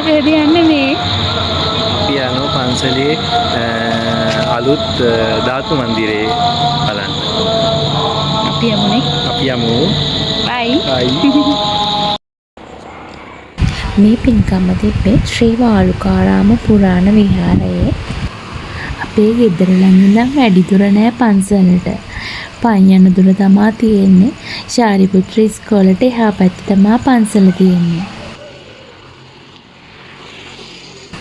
ඒද යන්නේ මේ අපි යනවා පන්සලේ අලුත් ධාතු මන්දිරේ බලන්න. අපි යමුනේ. අපි යමු. බයි. බයි. මේ පින්කම තිබ්බේ ශ්‍රී වාලුකාරාම පුරාණ විහාරයේ. අපේ ගෙදර ළඟ ඉඳන් වැඩි දුර නෑ පන්සලට. පයින් යන දුර තමා තියෙන්නේ. ශාරිපුත්‍ර ඉස්කෝලේට එහා පැත්තේ තමා පන්සල තියෙන්නේ.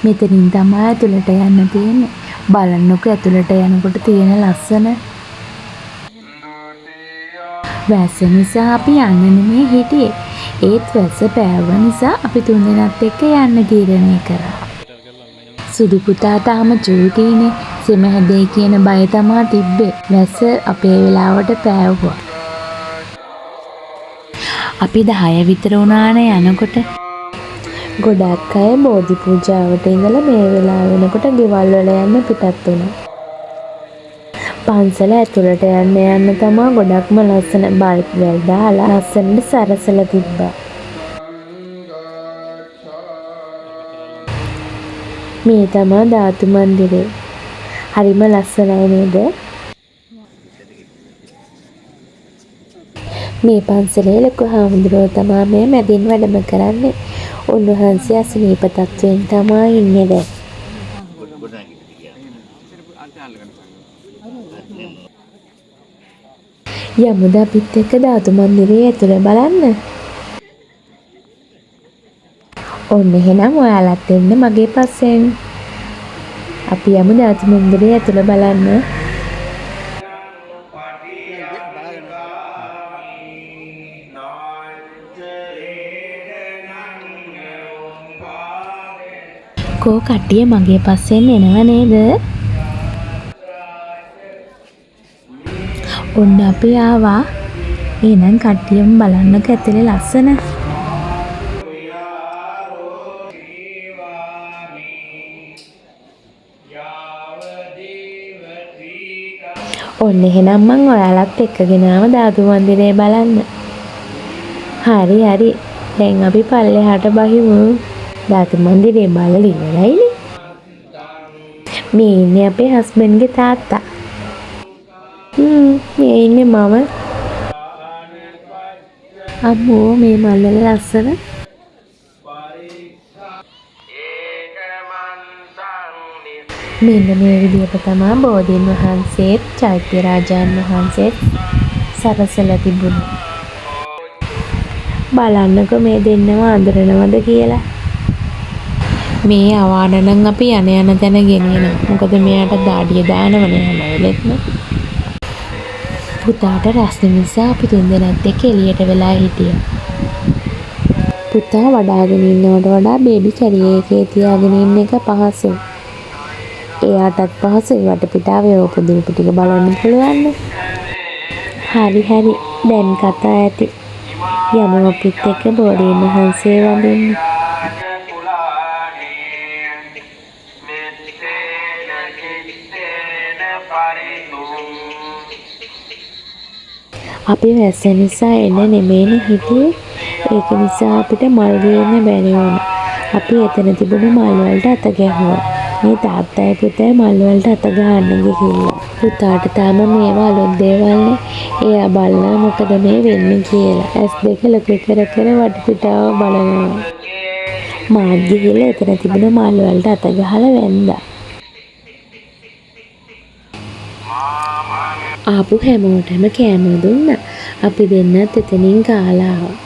මෙතනින් තමයි ඇතුළට යන්න තියෙන්නේ. බලන්නකෝ ඇතුළට යනකොට තියෙන ලස්සන. වැස්ස නිසා අපි යන්න නෙමෙයි හිටියේ. ඒත් වැස්ස පෑවුව නිසා අපි තුන්දෙනාත් එක්ක යන්න තීරණය කරා. සුදු පුතා තාම චූටිනේ. සෙම හැදේ කියන බය තමා තිබ්බේ. වැස්ස අපේ වෙලාවට පෑවුවා. අපි 10 විතර වුණානේ යනකොට. ගොඩක් අය බෝධි පූජාවට ඉඳලා මේ වෙලාව වෙනකොට ගෙවල් වල යන්න පිටත් වුණා. පන්සල ඇතුළට යන්න තමා ගොඩක්ම ලස්සන බල්බ් වල දාලා ලස්සනට සරසලා තිබ්බා. මේ තමා ධාතු මන්දිරේ. හරිම ලස්සනයි නේද? මේ පන්සලේ ලොකු හාමුදුරුවෝ තමා මේ මැදින් වැඩම කරන්නේ. උන්වහන්සේ අසනීප තත්වයෙන් තමා ඉන්නේ දැන්. යමුද අපිත් එක්ක ධාතු මන්දිරයේ ඇතුළ බලන්න. ඔන්න එහෙනම් ඔයාලත් එන්න මගේ පස්සෙන්. අපි යමු ධාතු මන්දිරයේ ඇතුළ බලන්න. කෝ කට්ටිය මගේ පස්සෙන් එනව නේද? ඔන්න අපි ආවා. එහෙනම් කට්ටියම බලන්නකෝ ඇතුලේ ලස්සන. ඔන්න එහෙනම් මං ඔයාලත් එක්කගෙන ආව ධාතු මන්දිරේ බලන්න. හරි හරි. දැන් අපි පල්ලෙහාට බහිමු. ධාතු මන්දිරේ බලලා ඉවරයිනේ. මේ ඉන්නේ අපේ හස්බන්ඩ්ගේ තාත්තා. මේ ඉන්නේ මම. අම්මෝ මේ මල් වල ලස්සන. මෙන්න මේ විදිහට තමයි බෝධීන් වහන්සේත් චෛත්‍ය රාජාන් වහන්සේත් සරසලා තිබුණේ. බලන්නකෝ මේ දෙන්නම අඳුරනවද කියලා. මේ අවාඩ නම් අපි යන තැන ගෙනියනවා. මොකද මෙයාට දාඩිය දානවනේ හැම වෙලෙත්ම. පුතාට රස්නේ නිසා අපි තුන්දෙනාත් එක්ක එළියට වෙලා හිටියා. පුතා වඩාගෙන ඉන්නවට වඩා බේබි කැරියර් එකේ තියාගෙන ඉන්න එක පහසුයි. එයාටත් පහසුයි වටපිටාවේ උපදින ටික බලන්න පුළුවන්. හරි හරි දැන් කතා ඇති. යමු අපිත් එක්ක බෝධීන් වහන්සේ වඳින්න. අපි වැස්ස නිසා එන්න නෙමෙයිනේ හිටියේ. ඒක නිසා අපිට මල් ගේන්න බැරි වුණා. අපි එතන තිබුණු මල් වලට අත ගැහුවා. මේ තාත්තයි පුතයි මල් වලට අත ගහන්න ගිහිල්ලා. පුතාට තාම මේවා අලුත් දේවල්නේ. එයා බලනවා මොකද මේ වෙන්නේ කියලා. ඇස් දෙක ලොකු කර කර වටපිටාව බලනවා. මාත් ගිහිල්ලා එතන තිබුණු මල් වලට අත ගහලා වැන්දා. ආපු හැමෝටම කෑම දුන්නා. අපි දෙන්නත් එතනින් කාලා ආවා.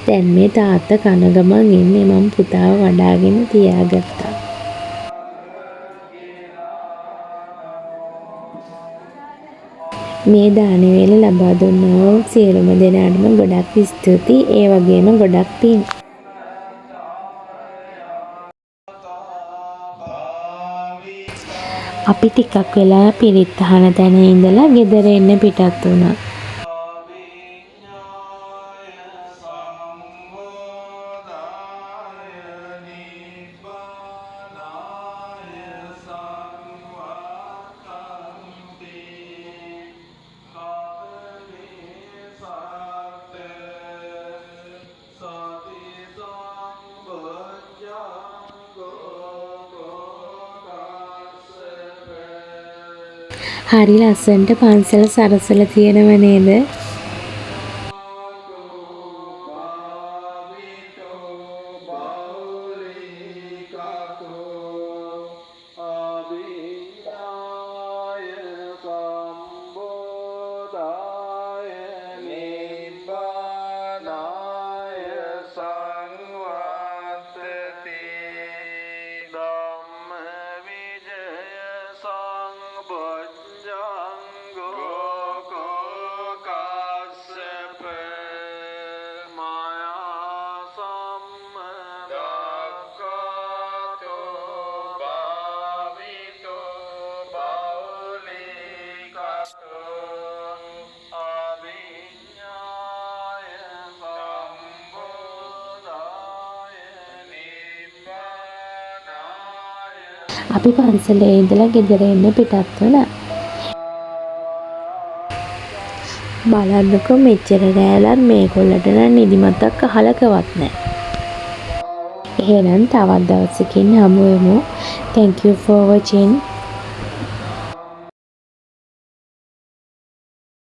දැන් මේ තාත්තා කන ගමන් ඉන්නේ මම පුතාව වඩාගෙන තියාගත්තා. මේ දාන වේල ලබා දුන්නා සියලුම දෙනාටම ගොඩක් ස්තුතියි. ඒ වගේම ගොඩක් පින්. අපි ටිකක් වෙලා පිරිත් අහන තැන ඉඳලා ගෙදර එන්න පිටත් වුණා. හරි ලස්සනට පන්සල සරසලා තියෙනව නේද? අපි පන්සලේ ඉඳලා ගෙදර එන්න පිටත් වුණා. බලන්නකො මෙච්චර රැලක් මේගොල්ලන්ට නම් නිදිමතක් අහලකවත් නැහැ. එහෙනම් තවත් දවසකින් හමු වෙමු. Thank you for watching.